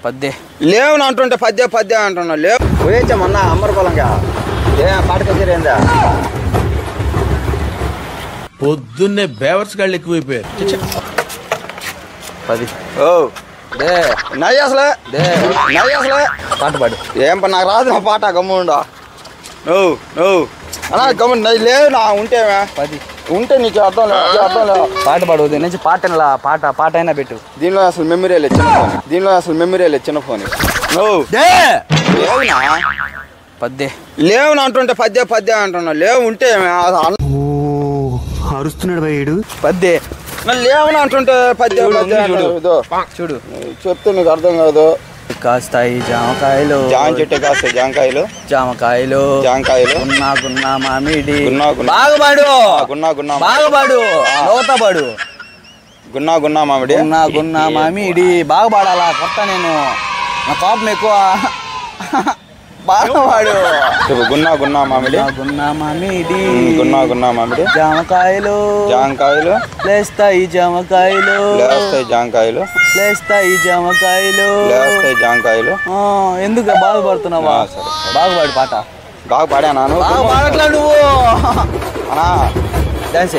పద్దే లేవు అంటుంటే పద్దే అంటున్నావు. లేవు పోయేచ్చామన్నా అమ్మరపొలంగా ఏ పాట కచేరేందా పొద్దున్నే బేవర్స్ గాళ్ళు ఎక్కువైపోయారు. 10 నయ్యి అసలే పాట పాడు. ఏం పని నాకు రాదు నా పాట గమ్ముండా నువ్వు అన్నా గమ్ము నయ్యి లేవు నా ఉంటే 10 ఉంటే నీకు అర్థం లేదు పాట పాడు నుంచి పాట అయినా పెట్టు. దీనిలో అసలు మెమరీ లేదు చిన్న ఫోన్ నువ్వు పద్దే లేవు అంటుంటే పద్దే అంటున్నావు. లేవు ఉంటే అరుస్తున్నాడు భయ్యుడు. పద్దే లేవు అంటుంటే పద్దే చూడు చెప్తే నీకు అర్థం కాదు. కాస్తాయి జామకాయలు జామ చెట్టు కాస్తాయి జామకాయలు గున్నా మామిడి బాగుపాడు గున్నా మామిడి గున్నా మామిడి బాగా పాడాలా కొత్త నేను నా కోపం ఎక్కువ బాగా పాడు. గున్నా మామిడి జామకాయలు లేస్తాయి జామకాయలు ఎందుకు బాధపడుతున్నావా? బాగా పాడు పాట. బాగా పాడా బాగా పాడట్లా నువ్వు డాన్స్